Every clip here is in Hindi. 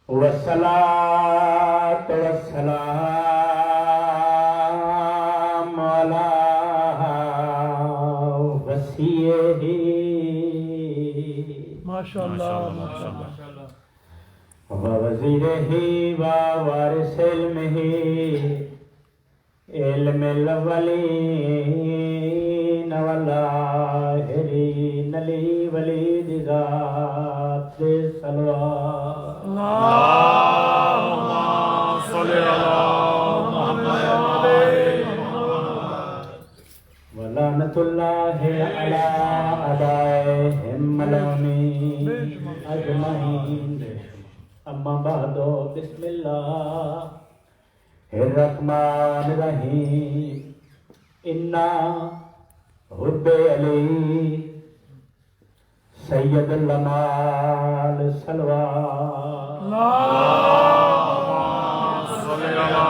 वस्सलातु वस्सलाम अला वसीयही माशाअल्लाह माशाअल्लाह व वज़ीरही व वारिसिल्मिही इल्मिल अव्वलीन वल आखिरीन ली वलीद ज़ात सलवात अल्लाहुम्मा सल्लि अला व लानतुल्लाहि अला अदाइहिम मलऊनीन अजमईन। अम्मा बादो बिस्मिल्लाहिर्रहमानिर्रहीम। इन्ना हुब्बे अली सय्यदुल अमाल सलवात। अल्लाहुम्मा सल्लि अला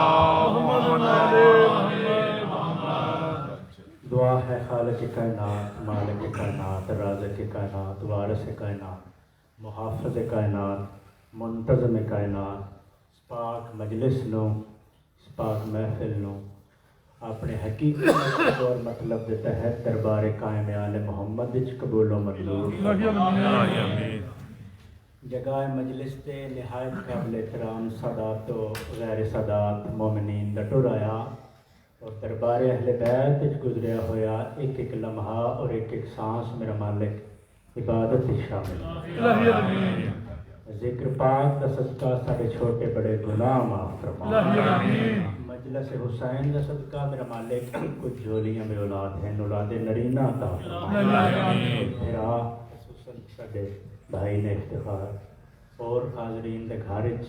दुआ है खालिक कायनात, मालिक कायनात, राज़िक कायनात, वारिस कायनात, मुहाफ़िज़ कायनात, मुंतज़िम कायनात, पाक मजलिस नो, पाक महफिल नो अपने हकीकी मकसद और मतलब के तहत दरबार कायम आले मोहम्मद विच कबूलो मंजूर। जगह मजलिस ते निहायत काबिल एहतराम सादात व गैर सादात मोमिनीन दा टुर आया और दरबार अहले बैत विच गुजरिया होया एक एक लम्हा और एक एक सांस मेरा मालिक इबादत विच शामिल। जिक्र पाक दा सदका साडे छोटे बड़े गुनाह माफ फरमा। मजलिस हुसैन दा सदका मेरा मालिक कुछ झोलियां में औलाद हैं, औलाद नरीना अता फरमा। मेरा खुसूसन साडे भाई ने इफ्तिखार और हाज़रीन दे घर विच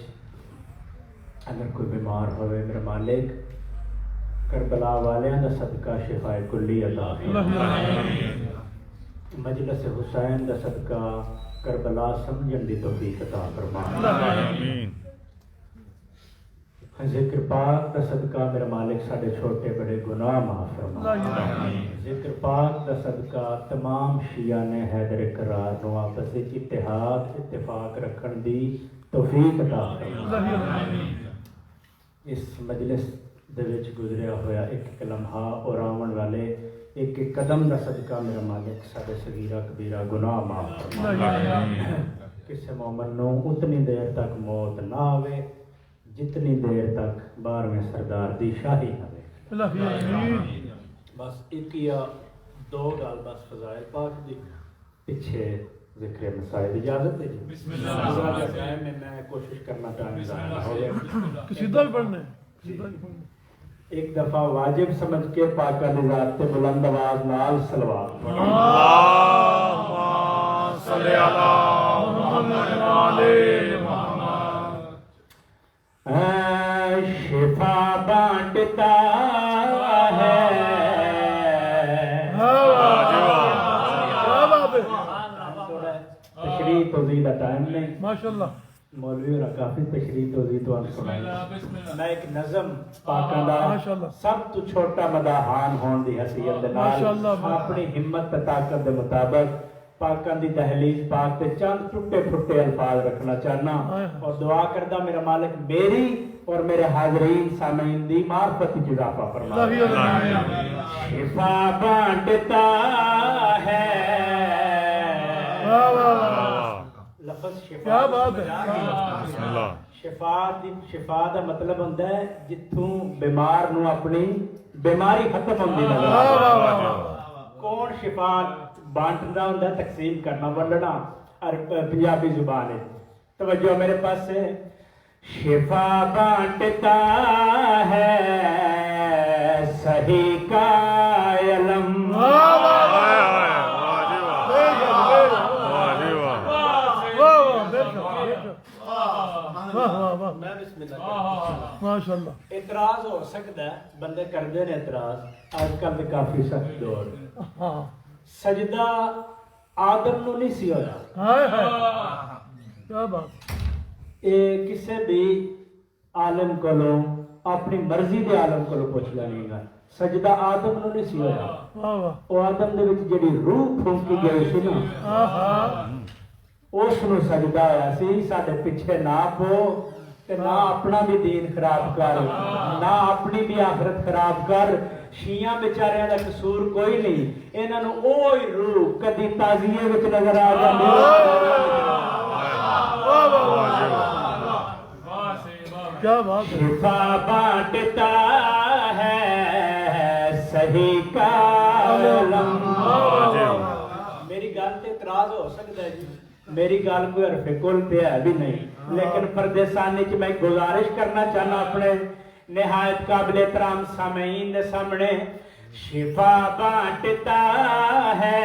अगर कोई बीमार होवे मेरा मालिक करबला वालियां दा सदका शिफाए कुल्ली अता फरमा। मजलिस हुसैन दा सदका करबला समझन दी तौफीक अता फरमा। जिक्र पाक दा सदका मेरा मालिक साडे छोटे बड़े गुनाह माफ फरमा। जिक्र पाक दा सदका तमाम शिया ने हैदर करार नो आपस विच इत्तेहाद इत्तेफाक रखन दी तौफीक अता फरमा। इस मजलिस दे विच गुजरिया होया एक एक लम्हा और आवन वाले एक एक कदम दा सदका मेरा मालिक साडे सगीरा कबीरा गुनाह माफ फरमा। किसी मोमिन नूं उतनी देर तक मौत ना आवे जितनी देर तक 12वें सरदार दी शाही ना वे। बस एक या दो गल बस फज़ाइल पाक दी पीछे जिक्र मसाइल इजाजत दे बिस्मिल्लाह में मैं कोशिश करना चाहूँगा हो गया सीधा भी पढ़ना है, सीधा भी पढ़ना है। एक दफा वाजिब समझ के पाक निजात ते बुलंद आवाज नाल सलवात अल्लाहुम्मा सल्लि अला मुहम्मद व आले मुहम्मद। शिफा बांटता है तशरीह तौज़ीह का टाइम नहीं माशाअल्लाह मौलवी और काफी तशरीह तौज़ीह तो सुनाई। मैं एक नज़म पाकां दा सब तो छोटा मदाहान होने की हैसियत दे नाल अपनी हिम्मत ते ताकत के मुताबिक पाकां दी दहलीज पाक ते चंद टुटे फुटे अल्फाज रखना चाहना और दुआ करदा मेरा मालिक मेरी और मेरे हाज़रीन सामीन दी मार्फत में इजाफा फरमाए। शिफा बांटता है लफ्ज़ शिफा क्या बात है। शिफा दा मतलब होंदा है जिथों बीमार नूं अपनी बीमारी खत्म होंदी नजर कौन शिफा बांटदा होंदा तकसीम करना वंडना और पंजाबी जुबान है तवज्जो मेरे पास है। शिफा बांटता है सही का इल्म माशाअल्लाह। इतराज हो सकता है बंदे करते हैं इतराज आजकल तो काफी सख्त दौर सजदा आदम नूं नहीं सी होया। क्या बात। ये किसी भी आलम कोलों अपनी मर्जी के आलम कोलों पूछ लेगा सजदा आदम नूं नहीं सी होया। वो आदम दे विच जिहड़ी रूह फूंकी गई सी ना ਉਸ ਨੂੰ ਸਜਦਾ ਹੋਇਆ ਸੀ ਸਾਡੇ ਪਿੱਛੇ ਨਾ ਪੋ ਤੇ ਨਾ ਆਪਣਾ ਵੀ ਦੀਨ ਖਰਾਬ ਕਰ ਨਾ ਆਪਣੀ ਵੀ ਆਖਰਤ ਖਰਾਬ ਕਰ। ਸ਼ੀਆਂ ਵਿਚਾਰਿਆਂ ਦਾ ਕਸੂਰ ਕੋਈ ਨਹੀਂ, ਇਹਨਾਂ ਨੂੰ ਉਹ ਹੀ ਰੂਹ ਕਦੀ ਤਾਜ਼ੀਏ ਵਿੱਚ ਨਜ਼ਰ ਆ ਜਾਂਦੀ क्या बात है। शिफा बांटता है सही का आलम। मेरी गल ते इतराज हो सकता है जी, मेरी गल कोई हरफे कुल ते है भी नहीं, लेकिन परदेसानी च मैं गुजारिश करना चाहना अपने निहायत काबिल एहतराम सामीन के सामने। शिफा बांटता है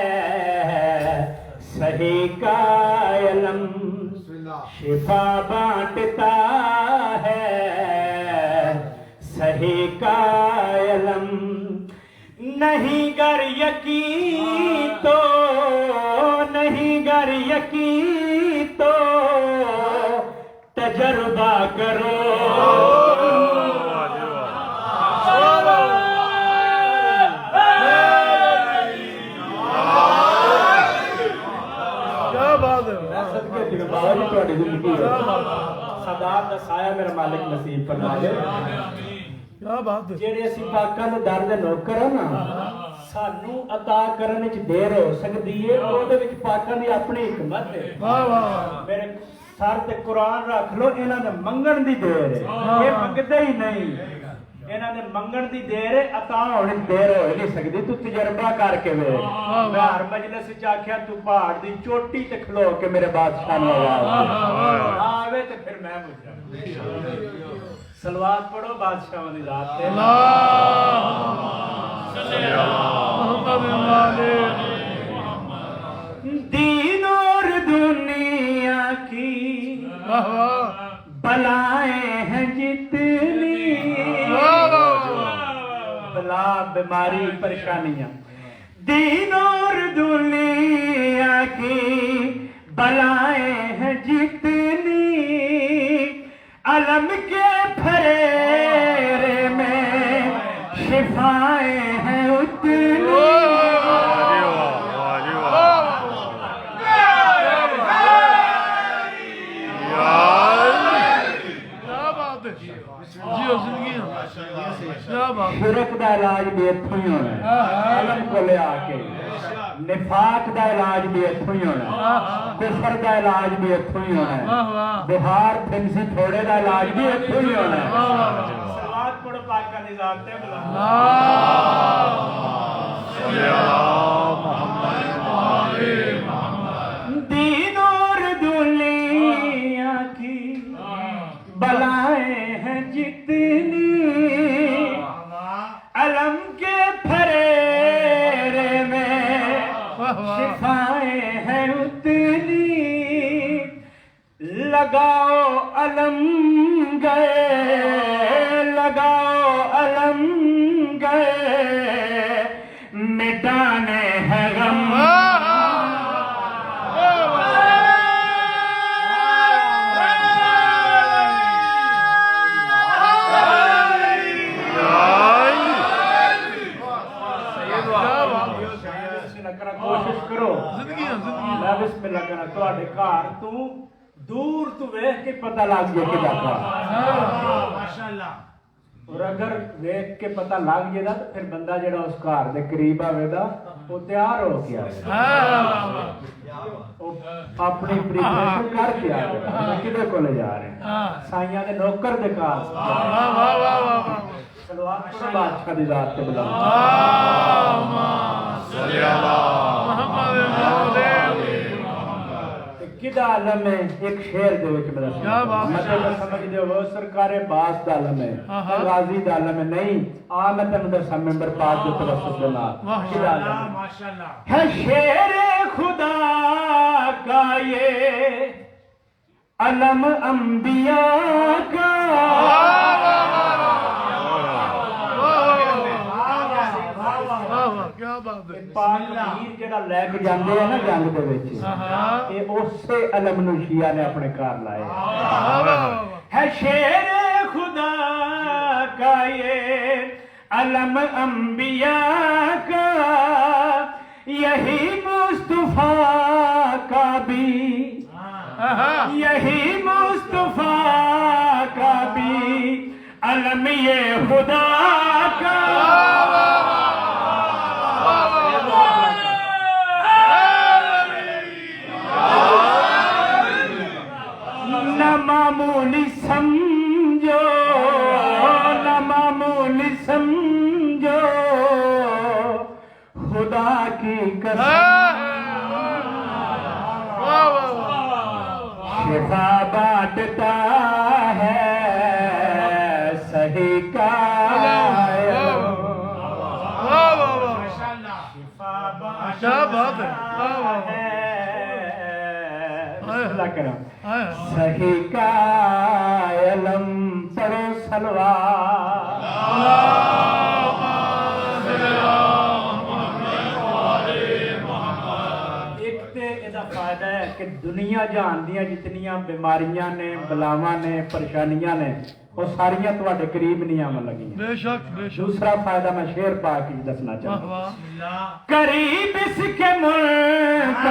सही का आलम, शिफा बांटता है सही का आलम। नहीं गर यकीन तो नहीं गर यकीन तो तजर्बा करो। क्या बात है। बाबा जी ਤੁਹਾਡੀ ਜ਼ਿੰਦਗੀ ਸਦਾਤ ਦਾ ਸਾਇਆ ਮੇਰਾ ਮਾਲਿਕ ਨਸੀਬ ਫਰਮਾ ਦੇ। क्या बात है। ਜਿਹੜੇ ਅਸੀਂ ਪਾਕਾਂ ਦੇ ਦਰ ਦੇ ਨੌਕਰ ਆ ਨਾ, ਸਾਨੂੰ ਅਤਾ ਕਰਨ ਵਿੱਚ ਦੇਰ ਹੋ ਸਕਦੀ ਏ, ਉਹਦੇ ਵਿੱਚ ਪਾਕਾਂ ਦੀ ਆਪਣੀ ਹਕਮਤ ਹੈ। वाह वाह। ਮੇਰੇ ਸਰ ਤੇ ਕੁਰਾਨ ਰੱਖ ਲਓ, ਇਹਨਾਂ ਦੇ ਮੰਗਣ ਦੀ ਦੇਰ ਹੈ, ਇਹ ਮੰਗਦੇ ਹੀ ਨਹੀਂ। ਇਹਨਾਂ ਦੇ ਮੰਗਣ ਦੀ ਦੇਰ ਹੈ, ਅਤਾ ਹੋਣ ਦੀ ਦੇਰ ਹੋ ਨਹੀਂ ਸਕਦੀ। ਤੂੰ ਤਜਰਬਾ ਕਰਕੇ ਵੇਖ। ਮੈਂ ਹਰ ਮਜਲਿਸ ਵਿੱਚ ਆਖਿਆ ਤੂੰ ਪਹਾੜ ਦੀ ਚੋਟੀ ਤੇ ਖਲੋ ਕੇ ਮੇਰੇ ਬਾਦਸ਼ਾਹ ਨੂੰ ਆਵਾਜ਼ ਆਵੇ ਤੇ ਫਿਰ ਮੈਂ ਮੁਝਾ सलवात पढ़ो बादशाह की रात पे। दीन और दुनिया की बलाएं हैं जितनी, बला बीमारी परेशानियां, दीन और दुनिया की बलाएं हैं जितनी, अलम के फरेरे में शिफाएं हैं उतनी। शिरक का इलाज भी इत्थों ही होना, अलम को लिया के निफाक का इलाज भी इत्थों ही होना, कुफर का इलाज भी इत्थों ही होना, बुहार फिंसी थोड़े का इलाज भी इत्थों ही होना। सलावत पढ़ो पाक का निजात ते बुला। दीन और दुनिया की बलाएं हैं जितनी, अलम के फरेरे में शिफाएं हैं उतनी। लगाओ अलम गए, लगाओ अलम गए, मिटाने हैं गम। कोशिश करो मैं बिस्मिल्लाह करा ਤੁਹਾਡੇ ਘਰ ਤੂੰ दूर तो वेख के पता लग गया कि दाता माशाअल्लाह। और अगर वेख के पता लग जाए तो फिर बंदा जेड़ा उस घर दे करीब आवेगा वो तैयार हो के आवेगा, अपनी प्रिपरेशन करके आवेगा। किधर को ले जा रहे हैं? साइयां दे नौकर दे घर। सलवात पढ़ो बादशाह दी जात ते बुला। किदा आलम है एक शेर दे विच मेरा मतलब समझ दे वो सरकारे बास दा आलम है, गाजी दा आलम है नहीं। आ मैं तन्नू दसा मेंबर पाक दे तवस्सुल दे नाल किदा आलम माशाअल्लाह है। शेर खुदा का ये अलम अंबिया का, पाक जेड़ा लेके जांदे हैं ना जंग दे विच, ये उसे अलम नू शिया ने अपने घर लाए है। शेर खुदा का ये अलम अंबिया का, यही मुस्तफा का भी यही मुस्तफा का भी अलम ये खुदा का न मामूली समझो, न मामूली समझो, खुदा की कसम शिफा बांटता है सही का क्या बात है, अल्लाह करम सही का अलम पढ़ो सलवार। एक ते ਇਹਦਾ फायदा है कि दुनिया जहान ਦੀਆਂ जितनियां बीमारियां ने बलावां ने परेशानियां ने वो सारियां ਤੁਹਾਡੇ करीब नहीं आवन लगीਆਂ। बेशक बेशक। दूसरा फायदा मैं शेर पाक ही दसना चाहता हूं। करीब इसके मुल्क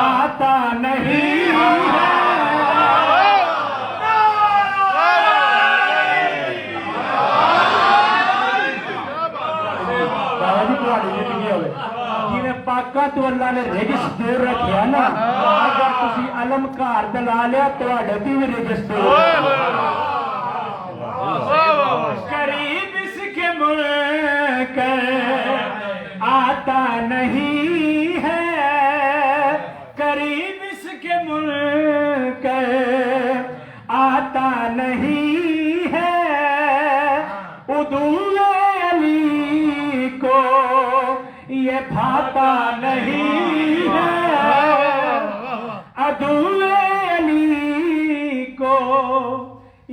आता नहीं है, जिवें पाका तो अल्लाह ने रिजिस दूर रखिया ना, अगर तुसी अलम घर दला लिया तुहाडे भी रिजिस दूर। करीब इसके मुल्क आता नहीं है, करीब इसके मुल्क आता नहीं है, उदूए अली को ये भाता नहीं है, अदूए अली को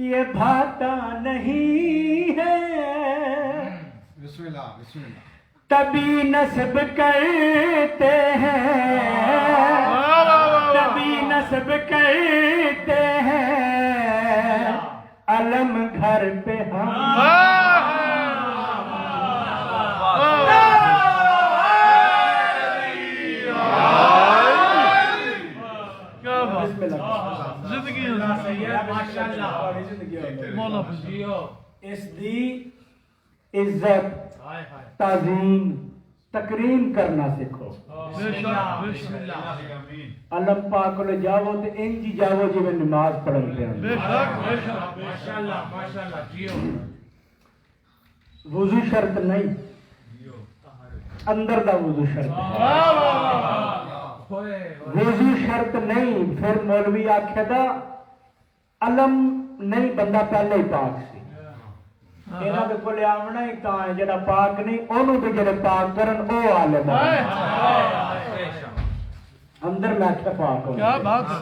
ये भाता नहीं है। बिस्मिल्लाह बिस्मिल्लाह। तभी नस्ब करते हैं, तभी नस्ब करते हैं अलम घर पे हम। जिंदगी मौला इस दी इज्जत ताजीम तकरीम करना सीखो। अलम पाक को जाओ तो इंज ही जाओ जिवें नमाज पढ़ते हैं। वुजू शर्त नहीं, अंदर दा वुजू शर्त है। वुजू शर्त नहीं, फिर मौलवी आखेगा अलम नहीं, बंदा पहले ही पाक सी। ਇਹਨਾਂ ਦੇ ਕੋਲ ਆਉਣਾ ਹੀ ਤਾਂ ਹੈ ਜਿਹੜਾ ਪਾਕ ਨਹੀਂ, ਉਹਨੂੰ ਤੇ ਜਿਹੜੇ ਪਾਕ ਕਰਨ ਉਹ ਆਲਮ ਹੈ। अंदर मैं आख्या पाक हो। क्या बात है।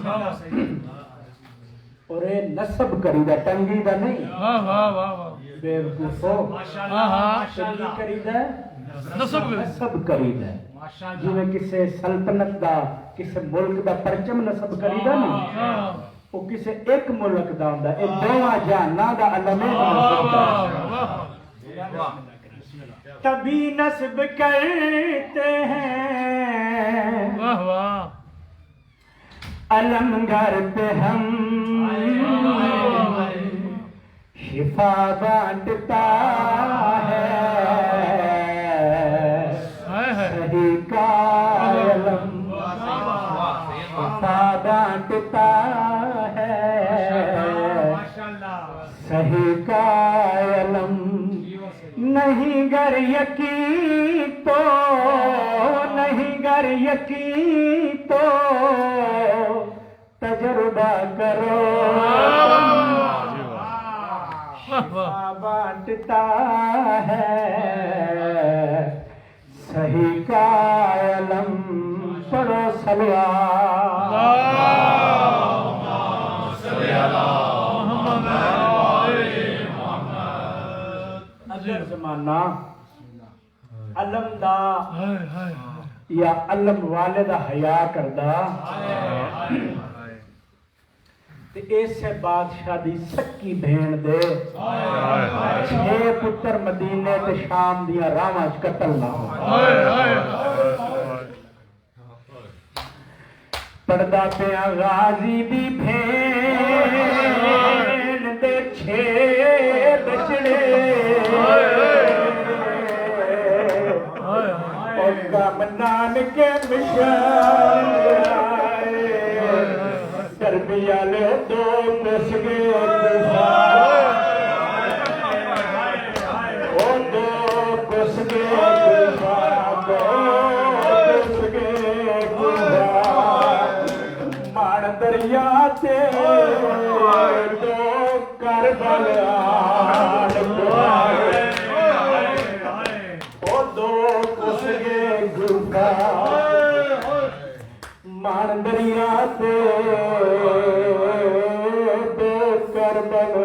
और ये नसब करीदा टंगी दा नहीं। वाह वाह वाह वाह। बेवकूफो टंगी करीदा नसब करीदा। जिवें किसी सल्तनत दा किसी मुल्क दा परचम नसब करीदा नहीं, वो किसी एक मुल्क दा हुंदा। ये दोवां जहानां दा अलम है। तभी नस्ब करते हैं वाह वाह अलम घर पे हम, शिफा बांटता है सही का अलम, शिफा बांटता है सही का अलम। नहीं गर यकीन तो, नहीं गर यकीन तो तजुर्बा करो। बांटता है सही का अलम, पढ़ो सलवार। जमाना अलम दा या अलम वाले दा हया करदा ते ऐसे बादशाह दी सक्की भेण दे 6 पुत्र मदीने ते शाम दिया रावां च कत्ल ना हो। पढ़दा पिया गाजी दी भेन दे छे बचड़े और कम नानके मिशान तरबिया ले दो मुसगे ओ दो मुसगे मान दरिया ते दो करबल ओ दो कुसगे गुफा मान दरिया ते दो करबल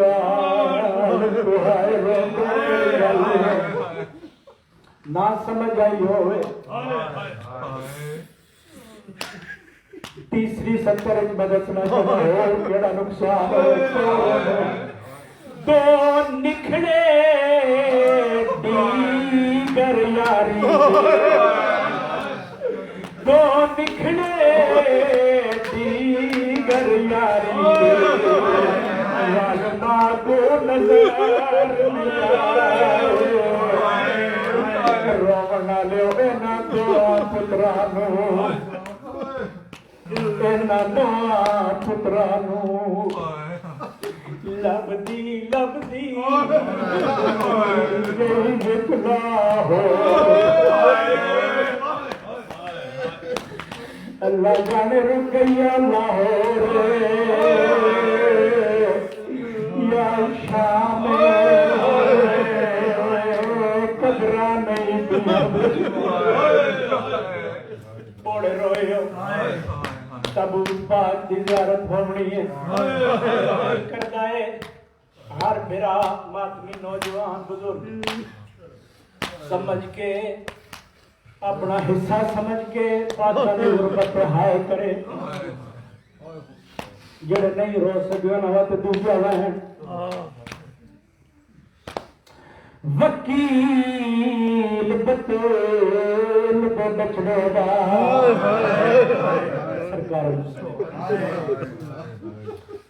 ना समझ आई होवे तीसरी सत्तर में दसना केड़ा नुकसान दो निखड़े दीगर यारी दो निखड़े दीगर यारी ना को नजर रोवना ले ना दो पुत्रा पुत्रा लभदी लभदी जितना हो अल्लाह जाने रुकैया लाहौर या शाम कदरा नहीं बोले रोयो तब पाक की ज़ियारत होनी है करता है हर मेरा मातमी नौजवान बुजुर्ग समझ के अपना हिस्सा समझ के पातशाह की गुरबत हाय करे जेड़े नहीं रो सके ना तो दूसरा है वकील बतूल को बचड़े सरकार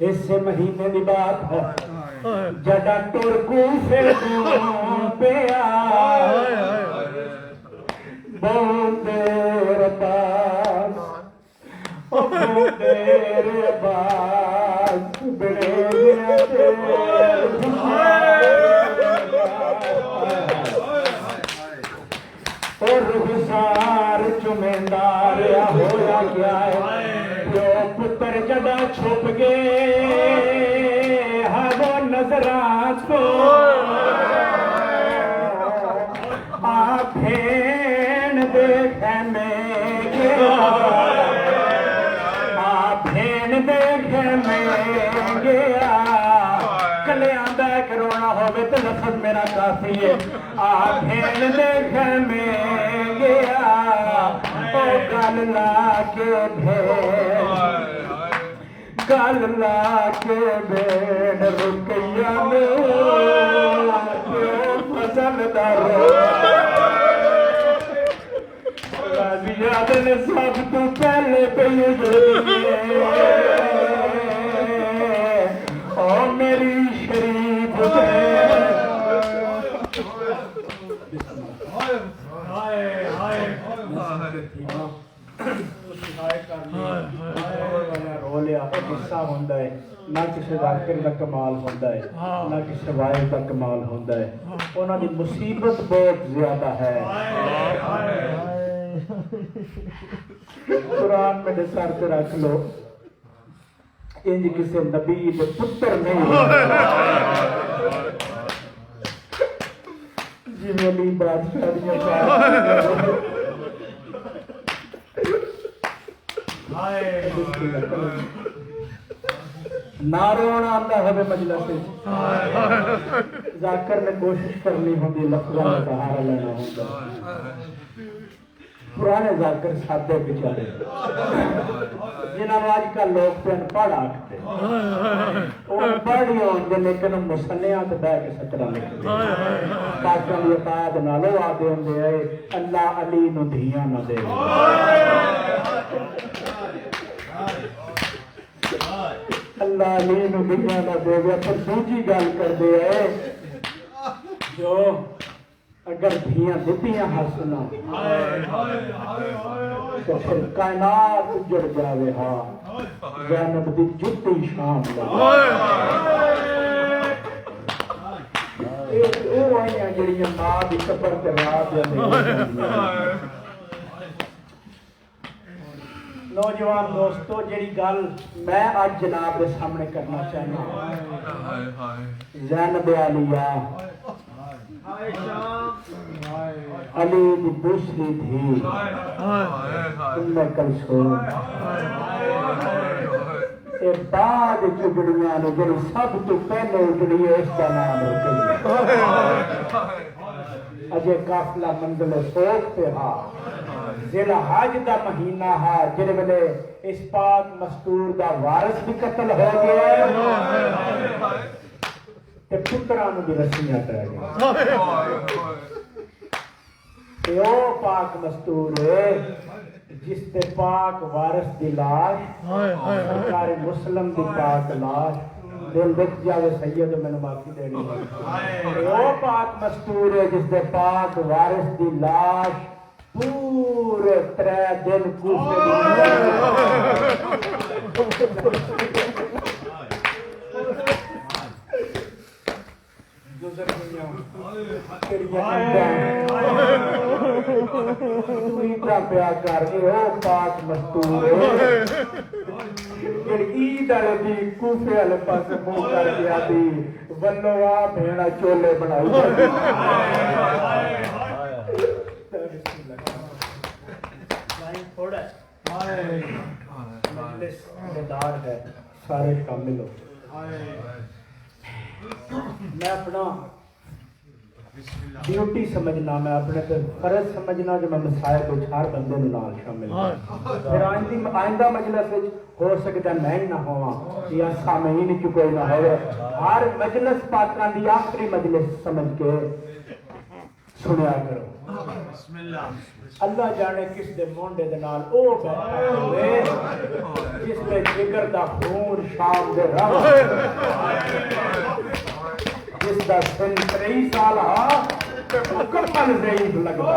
इस महीने की बात है जड़ा टुर कूफे पिया बहुत देर पास बड़े और रुखसार चुमेंदार होया क्या है जो पुत्र जड़ा छुप गए है वो नजरा को भेण देखे में भेण देखे में गया कले आंदा करोना होवे तो लफज मेरा काफी है भेण देखे में गया ओ गल ला के गल ला के भेण रुकैया फसलदार ने सब तो पहले पे और मेरी शरीफ रो लिया गुस्सा होंदा है ना किसी जाकिर का कमाल होंदा है ना किसी वाइफ का कमाल होंदा है उन्होंने मुसीबत बहुत ज्यादा है कुरान में सर पे रख लो इंज किसी नबी के पुत्र नहीं जिवेली बादशाह ना रोना आता है मजलिस जाकर ने कोशिश करनी होती लफ्ज़ों का सहारा लेना होता पुराने जाकर सादे बेचारे जिन्होंने आजकल लोग अनपढ़ आखते अनपढ़ ही होंगे लेकिन मुसन्निया तो बह के सतरा लिखते पाकों की अताद नालो आते होंगे अल्लाह अली नू धियां ना दे अल्लाह ने दुनिया ना देवे पर दूजी गल करते है जो अगर धियां दित्तियां हसना तो फिर कायनात उजड़ जावे हाँ ज़ैनब दी जुत्ती शाम जड़ियां मां की कबर ते रात नौजवान दोस्तों जी गल मैं आज जनाब के सामने करना चाहना ज़ैनब आलिया अली दी दूसरी थी उम्मे कुलसूम ए बाद जुगड़ियां ने जो सब तो पहले उजड़ी है उसका नाम रुकैया अजे काफिला मंजिल सोख पे हा जिला हज दा महीना हा जिहदे वेले इस पाक मस्तूर दा वारिस भी कत्ल हो गया ते पुत्रां नूं भी रस्सियां पै गईयां ते ओ पाक मस्तूर जिस ते पाक वारिस दी लाश सरकार मुस्लिम दी पाक लाश दिल दुख जावे सैयद मैनू माफी देनी ओ पाक मस्तूर जिस ते पाक वारिस दी लाश पूरे 3 दिन कूफे गुजर गईयां तू इतना प्यार कर ओ पाक मस्तूर ईद वाले दी कूफे वाले पास मुंह कर दिया दी वल्लो आ भेड़ा चोले बनाई मजलिसदार है सारे शामिल हो मैं अपना ड्यूटी समझना मैं अपने फर्ज समझना जो मैं मसायल को हर बंदे नाल शामिल फिर आइंदा मजलिस हो सकता मैं ही ना होवा या सामईन च कोई ना हो हर मजलिस पाकां दी आखिरी मजलिस समझ के सुनिया करो अल्लाह जाने किस दे मोंडे दे नाल ओ बैठा होवे जिस दे जिगर दा खून शाम दे राह जिस दा सन 23 साल हा ते मुकम्मल ज़ईफ लगदा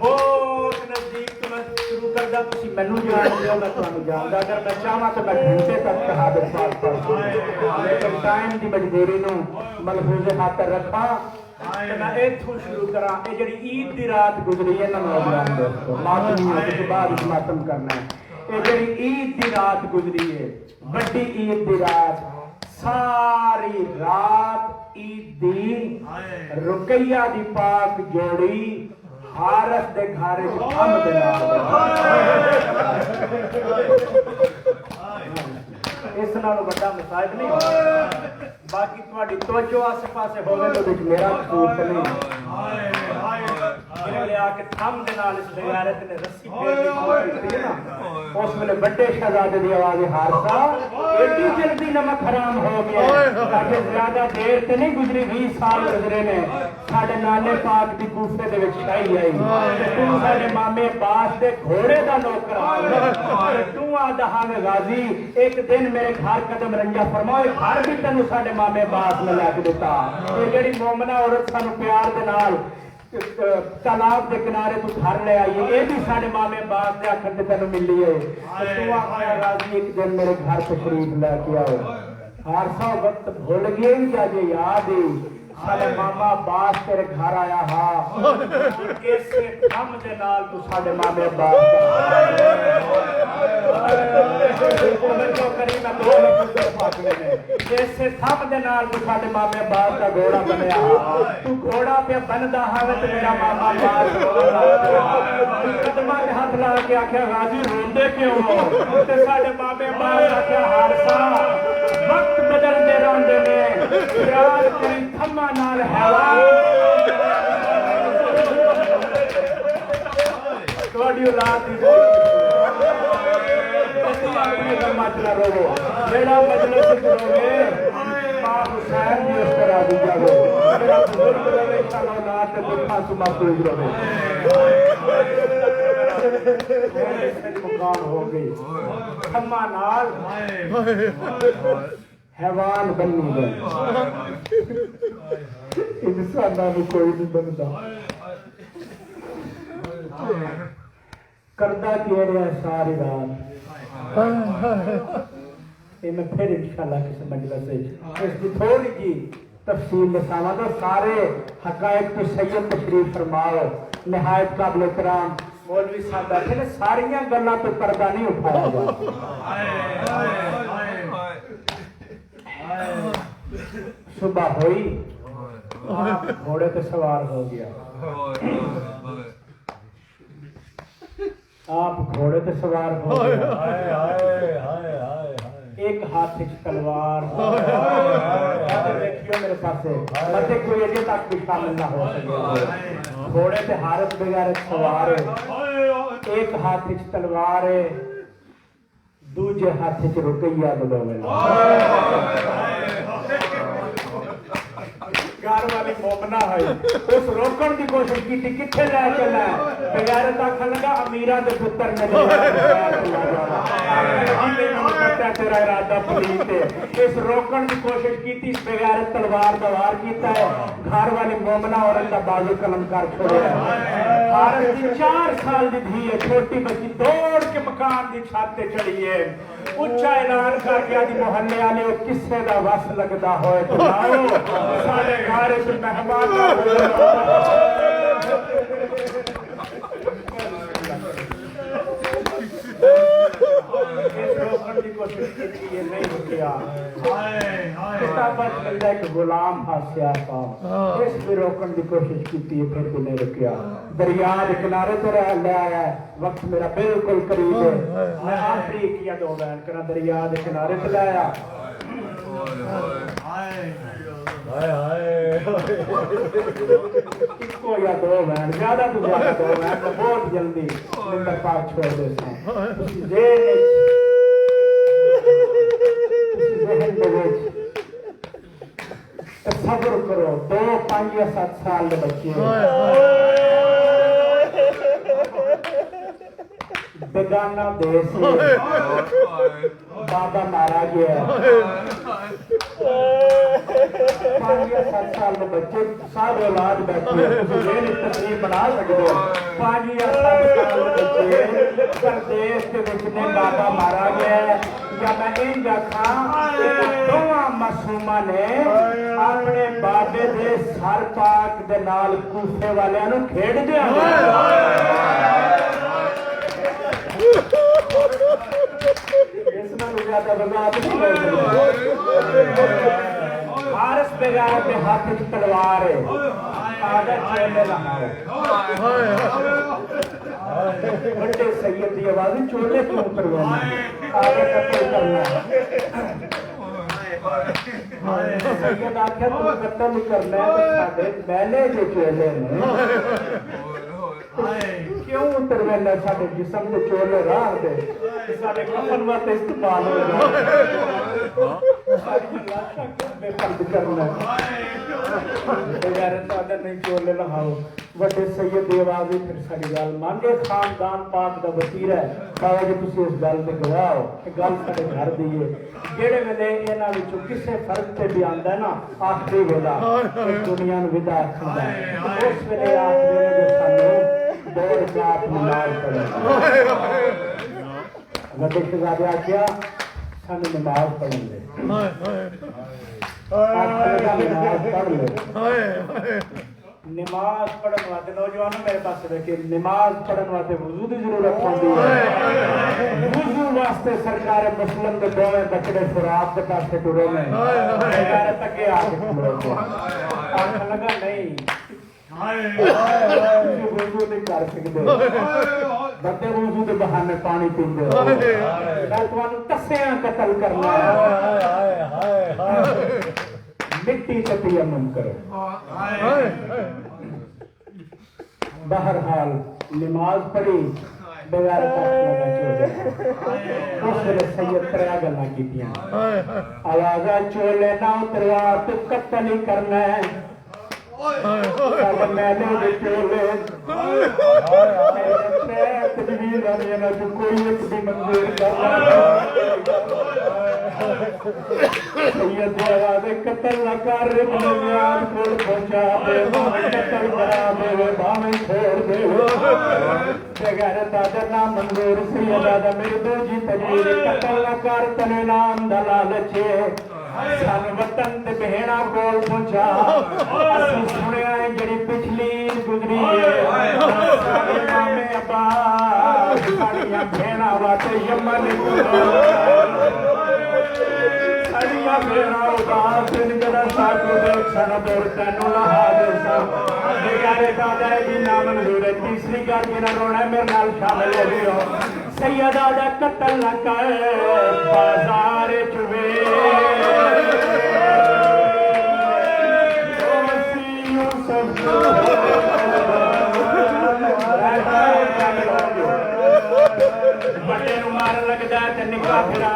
बहुत नजदीक तो मैं शुरू करदा तुसी मैनू जानदे हो मैं तुहानू जानदा अगर मैं चाहां तो मैं घंटे तक शहादत पाठ पढ़ सकदा लेकिन टाइम दी मजबूरी नू मलफूज़े खातर रखा मैं इत्थों शुरू करा ये जड़ी ईद दी रात गुजरी है ना नौजवान दोस्तों मातमी के बाद मातम करना है ये जड़ी ईद दी रात गुजरी है बड़ी ईद दी रात सारी रात ईद दी रुकैया दी पाक जोड़ी हारस दे घर च थम दे नाल इस नाल बड़ा मसाइब नहीं बाकी तुम्हारी तवज्जो आसे पासे होवे तो विच मेरा कसूर ते नहीं ले आके थम दे नाल इस बेगैरत ने रस्सी फेर दी ना उस वेले बड़े शहजादे दी आवाज हारसा एडी जल्दी नमक हराम हो गया ताकि ज्यादा देर ते नहीं गुजरी 20 साल गुजरे ने साडे नाने पाक दी कूफे दे विच शाही आई ते तू साडे मामे अब्बास दे घोड़े दा नौकर आ तू आदा हावे गाजी एक दिन मेरे घर कदम रंजा फरमाओ घर भी तैनू साडे मामे अब्बास ने लै के दिता ये जेड़ी मोमना औरत सानू प्यार दे नाल तालाब के किनारे तू घर ले आई ये भी साडे मामे अब्बास दे आखर ते तैनू मिली है तू आखया गाजी एक दिन मेरे घर तशरीफ लेके आओ हारसा वक्त भूल गए या जे याद है साडे मामा अब्बास तेरे घर आया हा कैसे थम दे नाल तू साडे मामे अब्बास कैसे थम दे नाल तू साडे मामे अब्बास का घोड़ा बनया तू घोड़ा पे बनदा हावे ते मेरा मामा अब्बास कदमां ते हाथ ला के आख्या गाजी रोंदे क्यों हो ते साडे मामे अब्बास आख्या हारसा वक्त बदलदे रहंदे ने प्यार तेरी थम्मा नाल हैवा ਤੁਹਾਡੀ ਔਲਾਦ ਦੀ ਮਤਲਬ ਰੋਵੋ ਜਿਹੜਾ ਮਜਲਿਸ ਕਰੋਗੇ ਮਾਂ ਹੁਸੈਨ ਦੀ ਉਸ ਤਰ੍ਹਾਂ ਦੀ ਜਾਵੇ ਜਿਹੜਾ ਬਜ਼ੁਰਗ ਰਵੇ ਇਨਸ਼ਾਅੱਲਾਹ ਔਲਾਦ ਤੇ ਦੁੱਖਾਂ ਤੋਂ ਮਹਿਫੂਜ਼ ਰਵੇ मुकाम हो गई खम्मा नाल हैवान बननी गए इंसान कोई नहीं बनता करदा किए रहा सारी रात ये मैं फिर इंशाल्लाह किसी मजलिस से इसकी थोड़ी जी तफसील बतावा तो सारे हकायक तो सैयद तशरीफ फरमाओ निहायत काबिल एहतराम मौलवी साहब बैठे ने सारियां गल्लां तो पर्दा नहीं उठाया जा सुबह हुई आप घोड़े पे सवार हो गया आप घोड़े पे सवार हो गया एक हाथ में तलवार देखियो मेरे पास मत कोई अजे तक भी शामिल ना हो सके घोड़े पे हारत बगैरत सवार है एक हाथ में तलवार है दूजे हाथ में रुपया लगावे घर वाली मोमना है उस रोकण की कोशिश की थी किथे ले चला बगैरत आखन लगा अमीरा दे पुत्र ने तेरा इरादा पलीत है इस रोकण की कोशिश की थी बगैरत तलवार का वार किया है घर वाली मोमना औरत का बाजू कलम कर छोड़ा भारत की 4 साल की धी है छोटी बच्ची दौड़ के मकान की छत पे चढ़ी है उच्चा ऐलान करके आदि मोहल्ले वाले किस्से का वस लगता हो सारे घर से मेहमान नहीं रुकिया गुलाम इस भी रोकने की कोशिश की फिर भी नहीं रुकिया दरिया के किनारे तो ले आया वक्त मेरा बिल्कुल करीब है मैं आखिरी किया 2 बैन करा दरिया के किनारे तो ले आया इसको या 2 बैन ज्यादा तो ज्यादा 2 बैन बहुत जल्दी नंबर 5 छोड़ देता हूं सब्र करो 2, 5 या 7 साल के बच्चे बेगाना देश बाबा मारा गया 5 या 7 साल के बच्चे सब औलाद बैठे तकरीब बना सकते हो 5 या 7 साल के बच्चे प्रदेश के विच ने बाबा मारा गया या मैं इंज आखा दोवां मासूमा ने अपने बाबे दे सर पाक दे नाल कूफे वालियां नूं खेड दिया इस नाल ज्यादा बर्बाद नहीं हो सकता हारिस बेगार के हाथ में तलवार है आदर चोले लगाओ बड़े सैयद की आवाज चोले क्यों उतरवाना आगे कत्ल करना सैयद आख्या तू कत्ल करना है साडे पहले जो चोले ने क्यों उतरवाना साडे जिस्म के चोले राह दे साडे कफन वास्ते इस्तेमाल हो करना नहीं चोले लगाओ बड़े सैयद की आवाज ही फिर सारी गल मान गए खानदान पाक का वसीरा है बाबा जी तुम इस गल में गवाओ गल साढ़े घर दी है जेड़े वेले इन्हां विचों किसी फर्क से भी आंदा है ना आखिरी वेला दुनिया नूं विदा आखदा उस वेले आखदे ने जो सानू 2 रकात नमाज पढ़े वड्डे शहजादे आख्या सानू नमाज पढ़न दे नमाज पढ़ ले नमाज पढ़न वास्ते नौजवानों मेरे पास देखिए नमाज पढ़न वास्ते वुजू की जरूरत होती है वुजू वास्ते सरकार मुस्लिम के दोवें बचड़े शराब के पास टुरे में सरकार तक आके खड़ोते आखन लगा नहीं वुजू नहीं कर सकते बंदे वुजू के बहाने पानी पींदे मैं तुहानू तस्सियां कत्ल करना है मिट्टी से तयम्मुम करो बहरहाल नमाज पढ़ी बगैर उसने सैयद 3 गल्लां कीतियां आवाज़ा चोले ना उतरवा तू कत्ल ही करना है मैंने चोले तजवीज़ आनी है ना जो कोई एक भी मंजूर कर सैयद आवाज़ कत्ल न कर अपने म्यान को पहुंचा दे कत्ल करा दे भावे छोड़ दे बगैर ताजा ना मंजूर सैयद आदा मेरी दूजी तजवीज़ कत्ल न कर तने नाम दा लालच सन वतन ते बहना कोल पहुंचा असि सुनिया है जड़ी पिछली गुजरी है मामे अब्बास साड़ियां बहना वाते यमन साड़ियां बहना उदास इनकदा साकू देख सन दूर तैनू लहा दे सन बेगारे दादा भी ना मंजूर है तीसरी गल जिन्हें रोना मेरे नाल शामिल हो गई हो सैयदा दा कत्ल न कर बाजार चुवे बड़े मार लगता है निका फिरा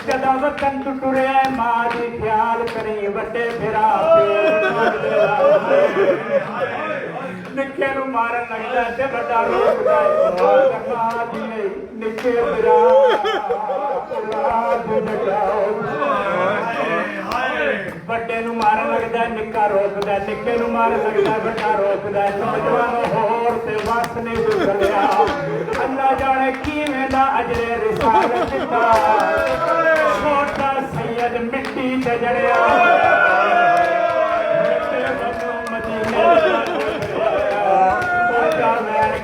जदा वतन तू टुरिया मां की ख्याल करी बड़े फिरा निके नू मारन लगता है बड़ा रोकदा है निके फिरा बड़े नू मारन लगता है निका रोकदा है निके नू मारन लगता है बड़ा रोकदा है नौजवान होर ते वस नहीं गुजरिया अल्लाह जाने किवें दा अजरे रिसालत दिता छोटा सैयद मिट्टी ते जड़िया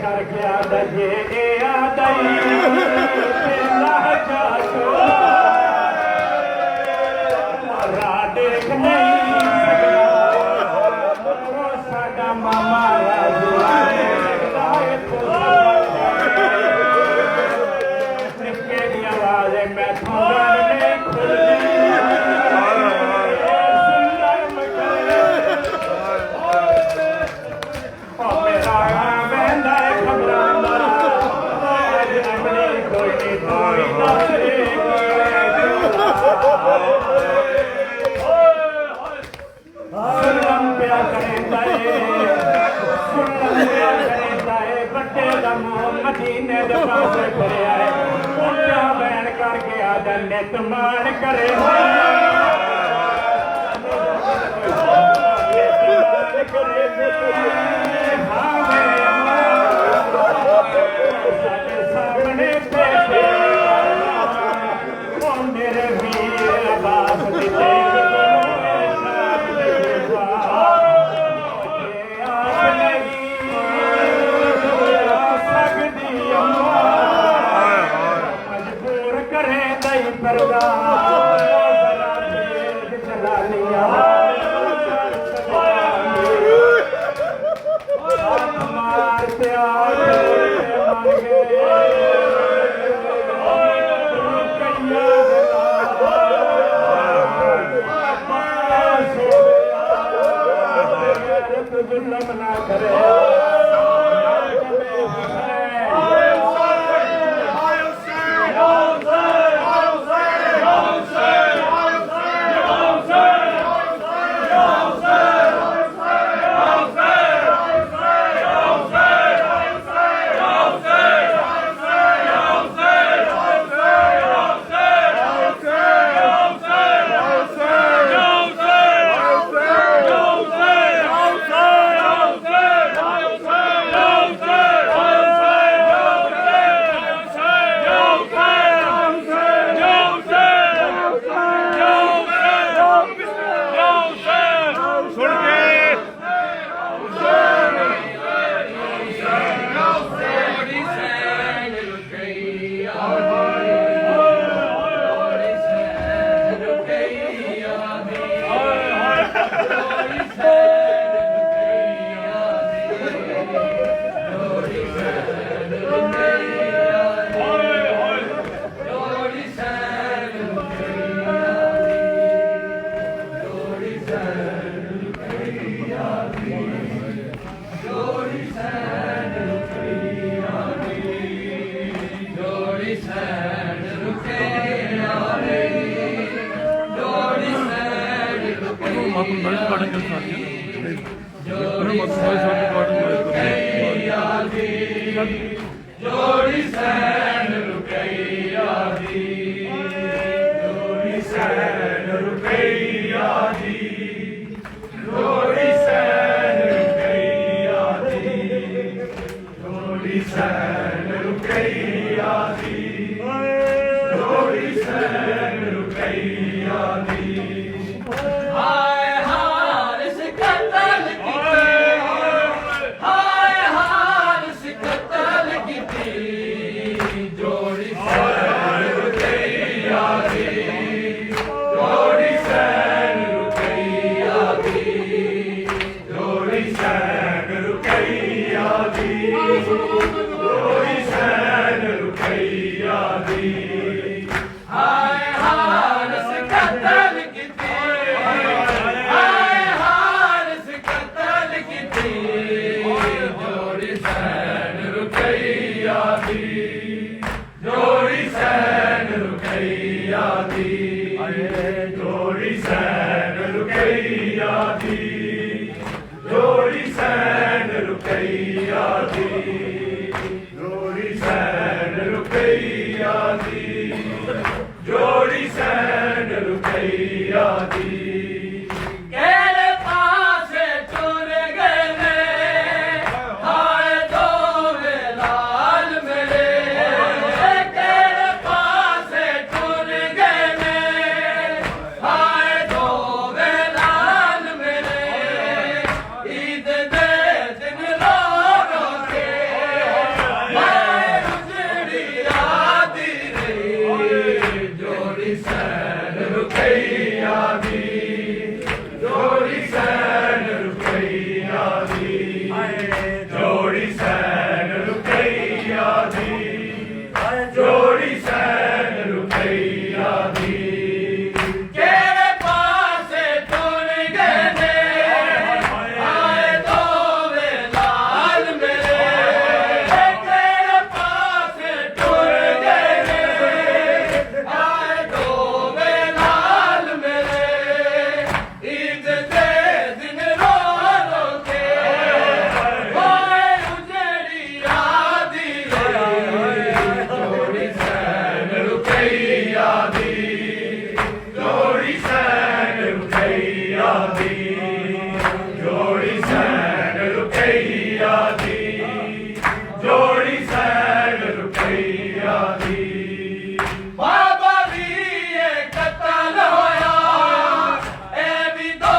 करके आदा ये आदई देख नहीं साडा मामा निके दी आवाज मैं नहीं खुलती मेरा खबराना कोई मदीने दे पासे फिर आए उच्चा बैन करके आदा नित मान करे सामने बैठे मेरे वीर अब्बास मजबूर करे दई परदा चला लिया मार प्यार जुल्म ना करे जोड़ी सैन रुपया दी जोड़ी सैन रुपया दी जोड़ी सैन रुपया दी जोड़ी सैन रुपया दी जोड़ी सैन रुपया दी हाय हार से कतल की हाय हार से कतल की जोड़ी सैन रुपया दी जोड़ी सैन रुपया दी जोड़ी सैन रुपया दी जोड़ी सैन रुपया दी हाय हार से कतल की हाय हार से कतल की जोड़ी सैन रुपया दी जोड़ी सैन रुपया दी जोड़ी सैन रुपया दी जोड़ी सैन रुपया दी जोड़ी सैन रुपया दी जोड़ी सैन रुपया दी केरे पासे टुर गए ने हाय दो वे लाल मेरे केरे पासे टुर गए ने हाय दो वे लाल मेरे ईद दे दिन रो रो के हाय उजड़ी आदि रे जोड़ी सैन रुपया दी जोड़ी सैन रुपया दी जोड़ी सैन रुपया दी जोड़ी सैन रुपया दी केरे पासे टुर गए ने हाय दो वे लाल मेरे केरे पासे टुर गए ने हाय दो वे लाल मेरे ईद दे दिन रो रो के हाय उजड़ी आदि रे जोड़ी सैन रुपया दी जोड़ी सैन रुपया दी जोड़ी सैन रुपया दी जोड़ी सैन रुपया दी बाबा भी ये कतल होया ए भी दो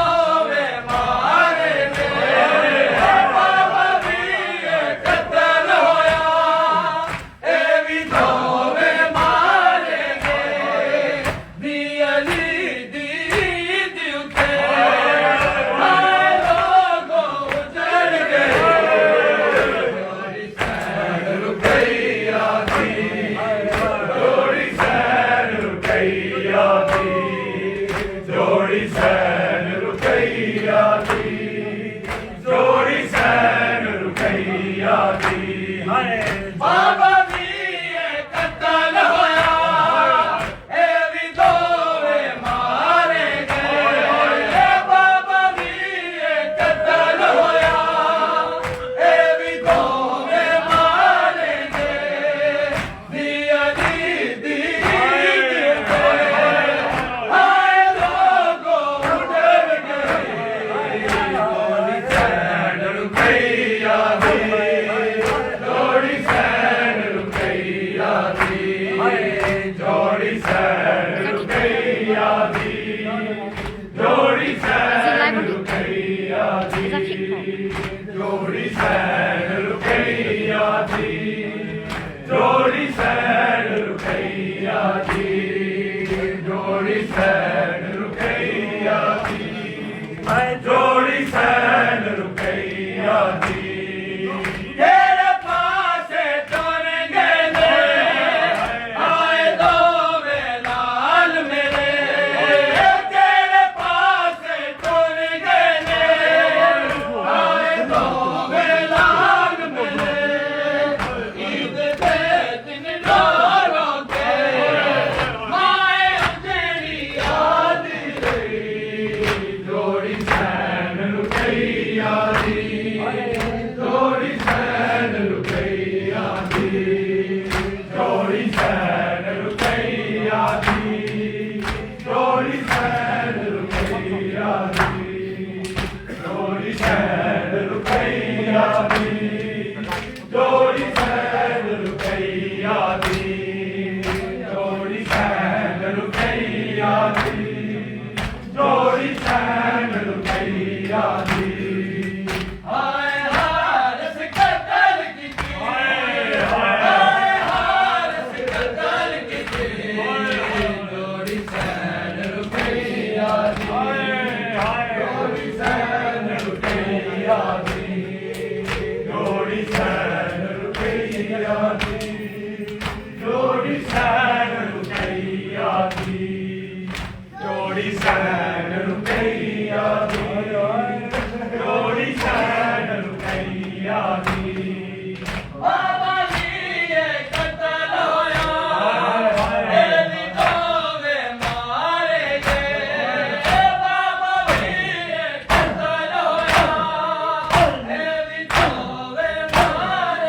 वे मारे गए बाबा भी ये कतल होया ए भी दो वे मारे गए दी अली दी दी उठे हाय लोगों उजड़ गए जोड़ी सैन रुपया दी जोड़ी सैन रुपया दी जोड़ी सैन रुपया दी जोड़ी सैन रुपया दी बाबा भी ये कतल होया ए भी दो वे मारे गए बाबा भी ये कतल होया ए भी दो वे मारे गए दी अली दी हाय लोगों उजड़ गए जोड़ी सैन रुपया दी जोड़ी जोड़ी सैन रुकैया दी जोड़ी सैन रुकैया दी जोड़ी सैन रुकैया दी बाबा जी ये कत्ल होया ए भी दोवे मारे गए बाबा जी ये कत्ल होया ए भी दोवे मारे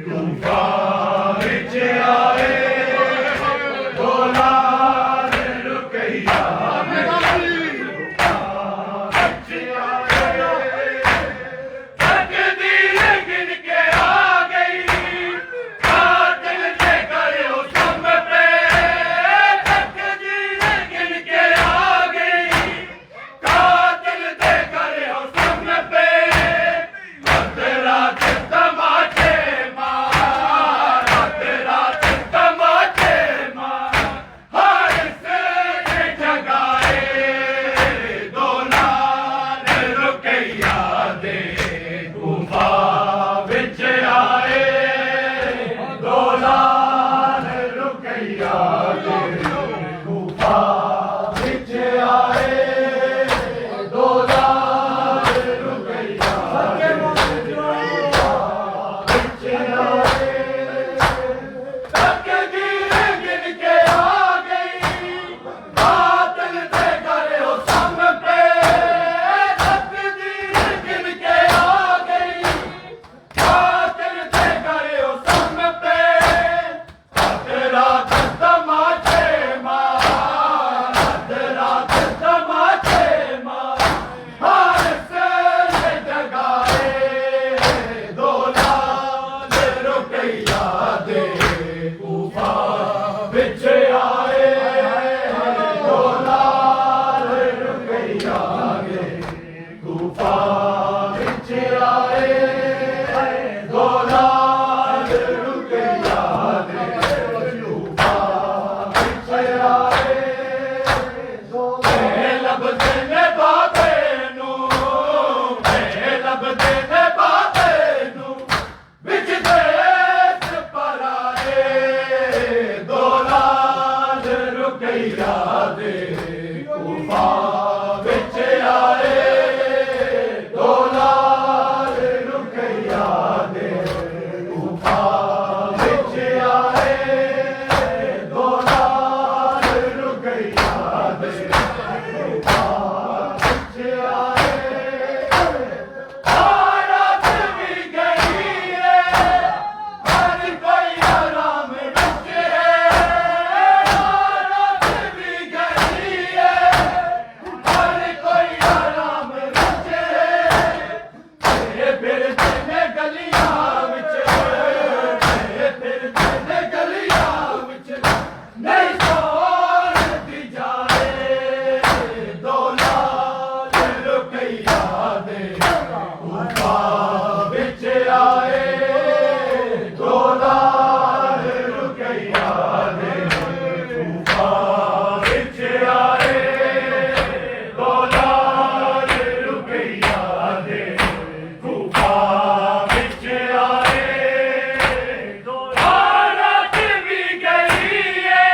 कूफा विच आए दौलाल रुकैया तकदीर गिन के आ गई कातिल से करो सम पे तकदीर गिन के आ गई कातिल से करो सम पे रात तमाचे मार रात तमाचे मार हर से जगाए दौलाल रुकैया दे कूफा विच आए दौलाल रुकैया दे कूफा विच आए दौलाल रुकैया तकदीर गिन के आ गई बादल से करो सम पे तकदीर गिन के आ गई बादल से करो सम पे रात तमाचे मार रात तमाचे मार हर से जगाए दौलाल रुकैया दे कूफा विच आए दौलाल रुकैया दे कूफा विच आए दौलाल रुकैया दे कूफा विच आए लभदे ने बाबे नू लभदे ने बाबे नू विच देश पराए दौलाल रुकैया दे कूफा विच आए दौलाल रुकैया दे कूफा विच आए दौलाल रुकैया दे कूफा विच आए रात भी गई है हर कोई आराम विच है रात भी गई है हर कोई आराम विच है फिरदे ने गलियां विच फिरदे ने गलियां विच नहीं सोती जाए दौलाल रुकैया दे कूफा विच आए दौलाल रुकैया दे कूफा विच आए दौलाल रुकैया दे कूफा विच आए रात भी गई है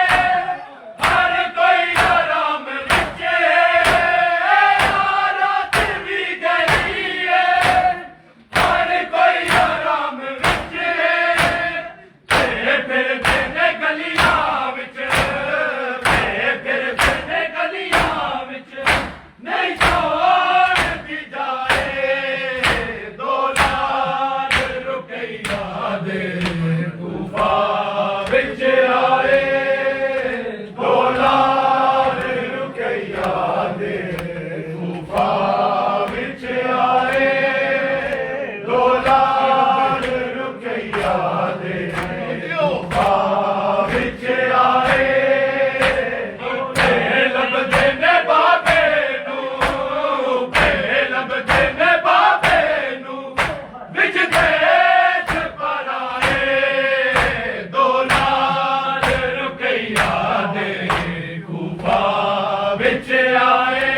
हर कोई आराम विच है रात भी गई है हर कोई आराम विच है फिरदे ने गलियां विच फिरदे ने गलियां विच नहीं छोड़ती जाए दौलाल रुकैया दे कूफा विच आए दौलाल रुकैया दे कूफा विच आए दौलाल रुकैया दे कूफा विच आए लभदे ने बाबे नू लभदे ने बाबे नू विच देश पराए दौलाल रुकैया दे कूफा विच आए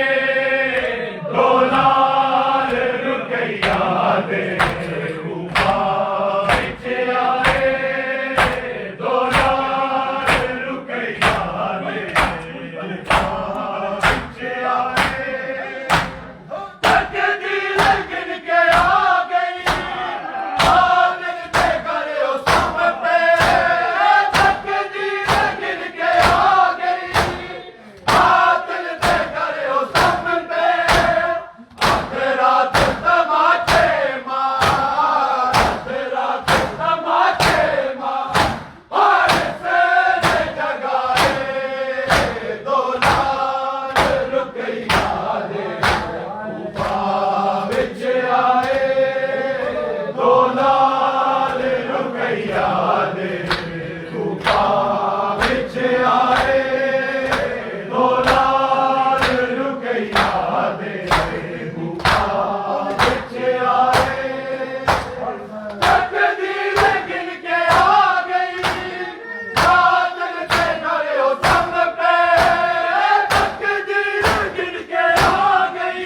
दौलाल रुकैया दे कूफा विच आए रुकैया दे गुफा विच आए दो लाल रुकैया दे गुफा विच आए तकदीर गिन के आ गई कातिल से करे ओ संग पे तकदीर गिन के आ गई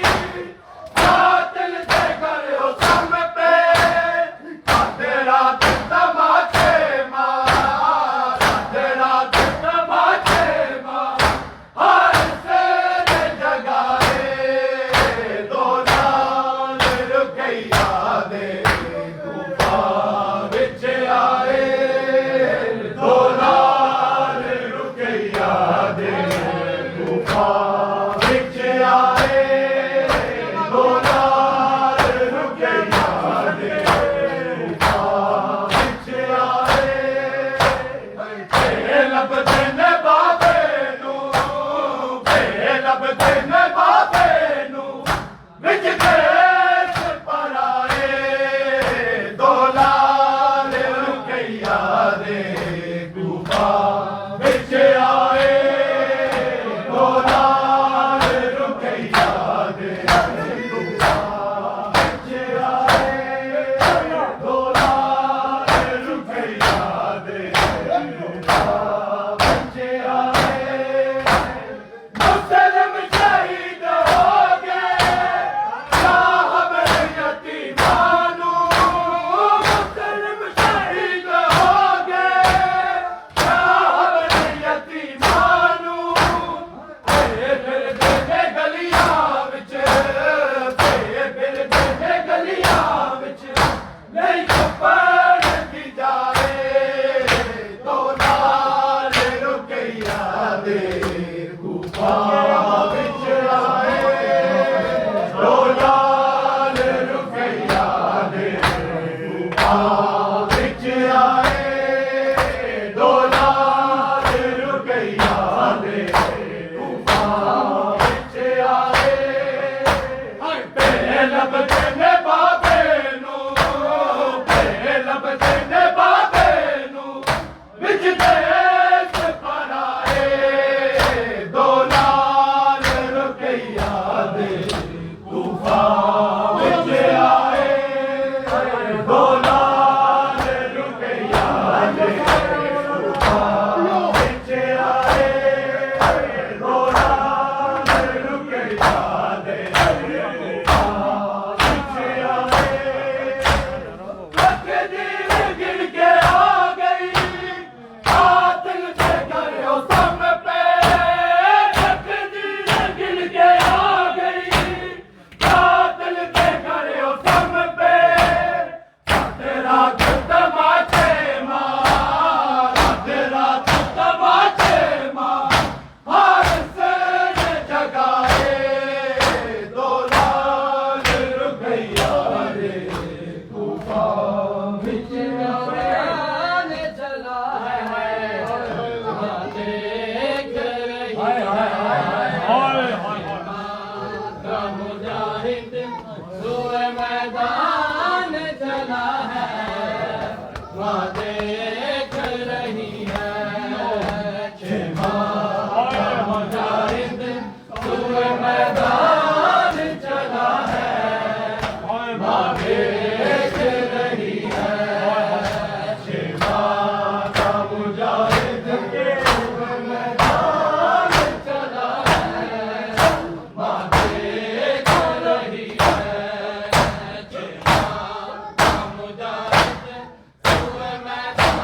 कातिल से करे ओ संग पे तेरा तमाचे मार तेरा तमाचे मार हर से जगाए दो लाल रुकैया दे गुफा विच आए दो लाल रुकैया दे गुफा विच आए दो लाल रुकैया दे गुफा विच आए लभदे ने बाबे नू लभदे ने बाबे नू विच देश पराए दो लाल रुकैया दे गुफा विच आए दो लाल रुकैया दे गुफा विच आए दो लाल रुकैया दे गुफा विच आए मुस्लिम शहीद हो गए साहब यतीमानू मुस्लिम शहीद हो गए साहब यतीमानू फिर दे गलियां विच फिर दे गलियां विच नहीं चुपन की जाए दो लाल रुकैया दे गुफा विच आए दो लाल रुकैया दे गुफा विच आए दो लाल रुकैया दे गुफा विच आए पे लभदे ने बाबे नू पे लभदे ने बाबे नू विच देश पराए दो लाल रुकैया दे गुफा विच आए दो लाल रुकैया दे गुफा विच आए दो लाल रुकैया दे गुफा विच आए तकदीर गिन के आ गई कातिल से करे ओ संग पे तकदीर गिन के आ गई कातिल से करे ओ संग पे तेरा तमाचे मार तेरा तमाचे मार हर से जगाए दो लाल रुकैया दे गुफा विच आने चला है देख रही हाय हाय हाय मुजाहिद सुए मैदान चला है वहाँ देख रही है मुजाहिद सुए मैदान चला है वहाँ देख रही है मुजाहिद के मैदान चला है वहाँ देख रही है मुजाहिद सुए मैदान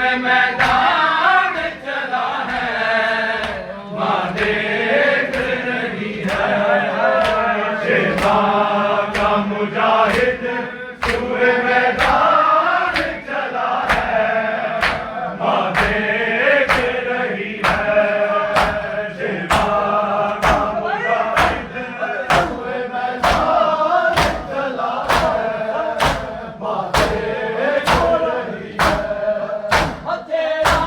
सुए मैदान चला है, माँ देख रही है। शेबा का मुजाहिद सुए मैदान चला है, माँ देख रही है। शेबा का मुजाहिद सुए मैदान चला है, माँ देख रही है। तेरा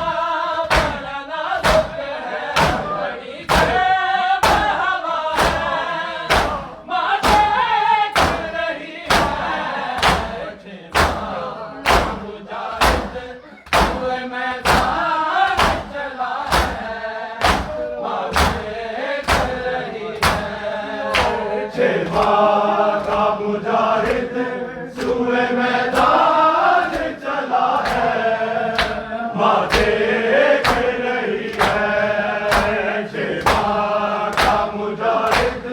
बड़ा नाजुक है, बड़ी बेब हवा है, माँ देख रही है। शेबा मुजाहिद सुए मैदान चला है, माँ देख रही है। शेबा का मुजाहिद सुए मैदान चला है, माँ देख रही है। शेबा का मुजाहिद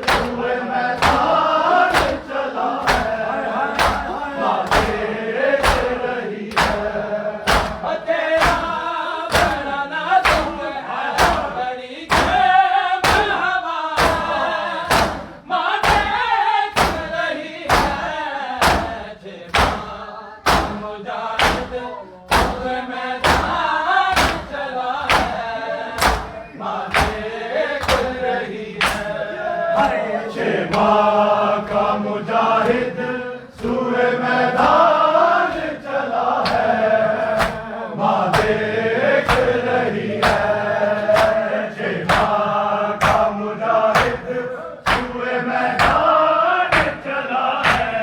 सुए मैदान चला है, माँ देख रही है। तेरा बड़ा नाजुक है, बड़ी बेब हवा है, माँ देख रही है। शेबा मुजाहिद सुए मैदान चला है, माँ देख रही है। शेबा का मुजाहिद सुए मैदान चला है, माँ देख रही है। शेबा का मुजाहिद सुए मैदान चला है,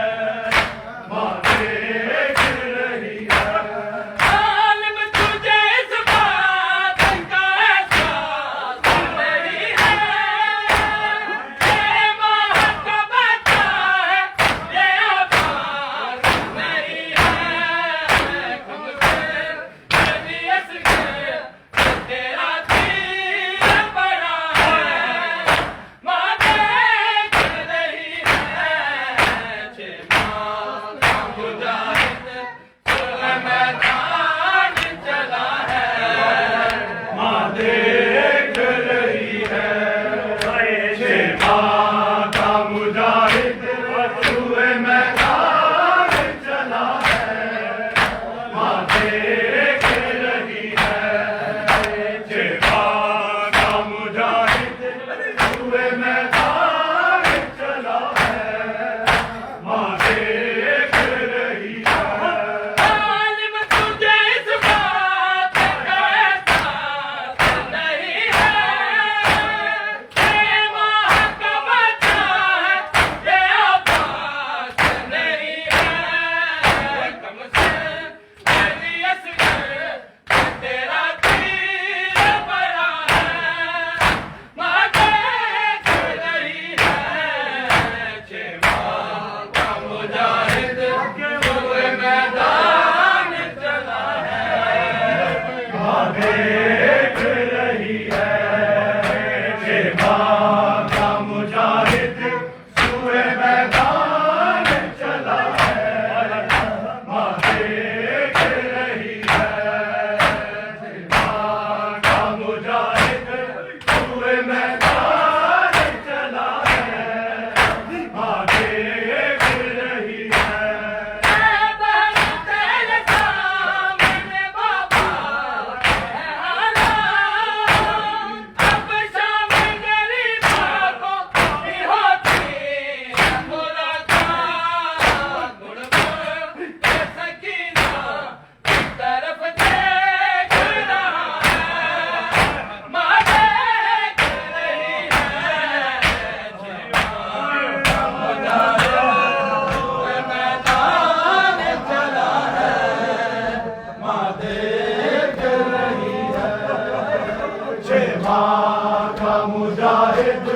माँ देख रही है। आलिम तुझे इस बात का एहसास नहीं है, ये माँ का बच्चा है, ये आबाद नहीं है। कमज़ोर तबीयत के तेरा दिल बड़ा है, माँ देख रही है। शेबा का मुजाहिद सुए मैदान चला है, माँ देख रही है। शेबा का मुजाहिद सुए मैदान चला है, माँ देख रही है। शेबा का मुजाहिद सुए मैदान चला है, माँ देख रही है। आलिम तुझे इस बात का एहसास नहीं है, ये माँ का बच्चा है, ये आबाद नहीं है। कमज़ोर तबीयत के तेरा दिल बड़ा है, माँ देख रही है। शेबा का मुजाहिद सुए मैदान चला है, माँ देख रही है। शेबा का मुजाहिद सुए मैदान चला है, माँ देख रही है। शेबा का मुजाहिद सुए मैदान चला है, माँ देख रही है। तेरे सामने बाबा है हारा, अब शाम गरीबों को भी होती है मुलाकात। गुड़गुड़ के सकीना इस तरफ देख रहा है, माँ देख रही है। शेबा का मुजाहिद सुए मैदान चला है, माँ देख रही है। शेबा का मुजाहिद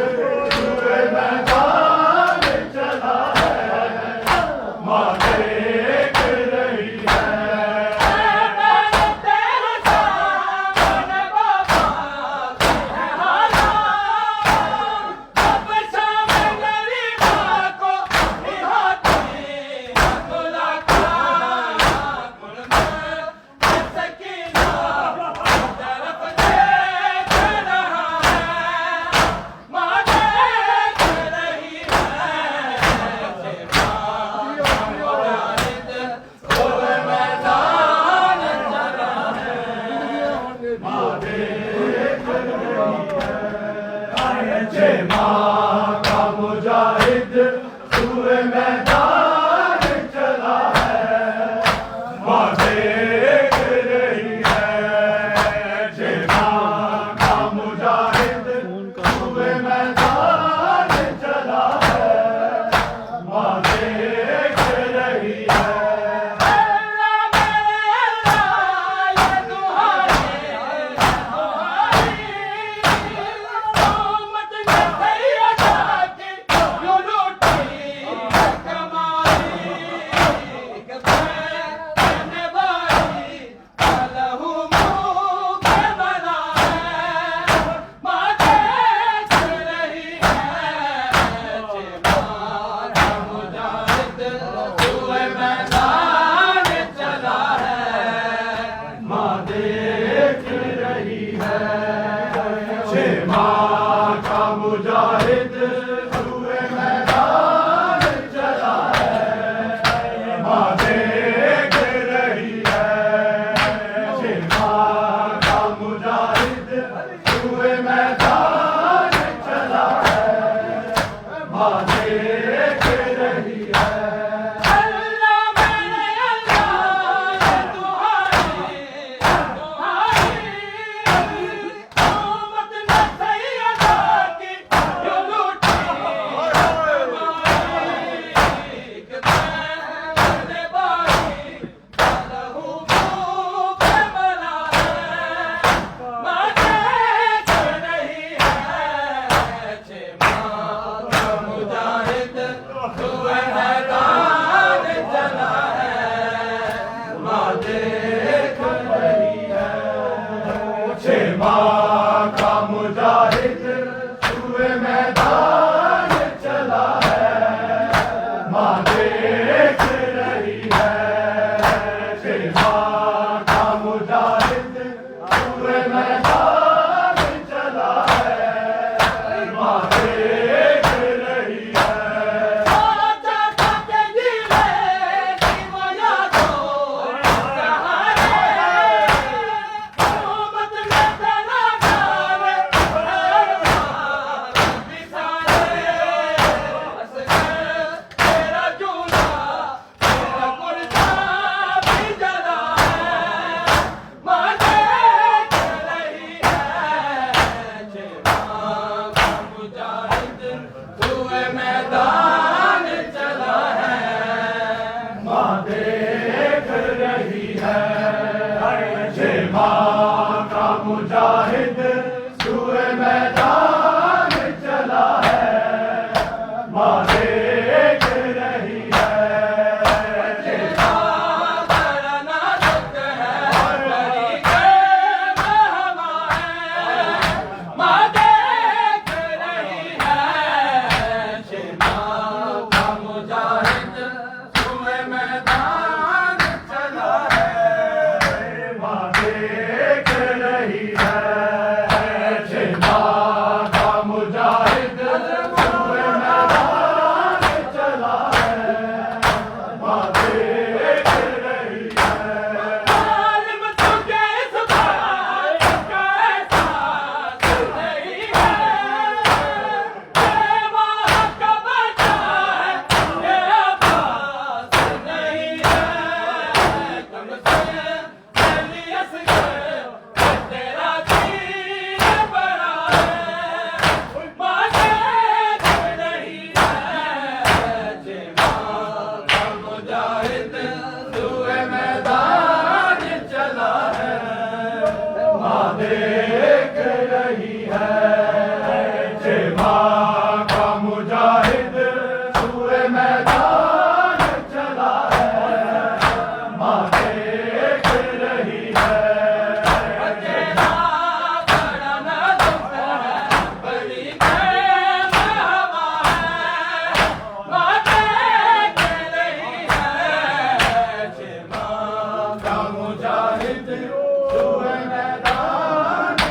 सुए मैदान चला है, माँ देख रही है। तेरे सामने बाबा है हारा, अब शाम गरीबों को भी होती है मुलाकात। गुड़गुड़ के सकीना माँ का मुजाहिद हुए मैदान चला है, माँ देख रही है। माँ का मुजाहिद हुए मैदान चला है, माँ देख रही है। माँ का मुजाहिद हुए मैदान चला है, माँ देख रही है। माँ का मुजाहिद हुए मैदान चला है, माँ देख रही है। मैदान चला है, माँ देख रही है। माँ का मुजाहिद हुए मैदान चला है, माँ देख रही है। देख रही है। माँ का मुजाहिद हुए मैदान चला है, माँ देख रही है। मुजाहिद हुए मैदान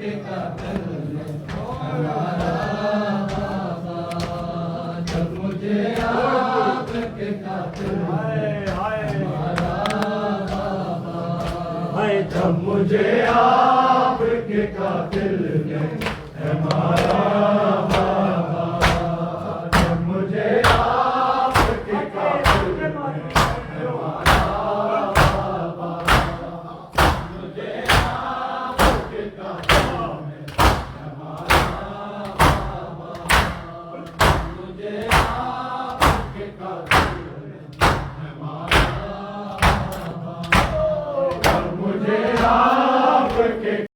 के कातिल ने हमारा बाबा, जब मुझे आपके कातिल ने हमारा बाबा, जब मुझे आपके कातिल ने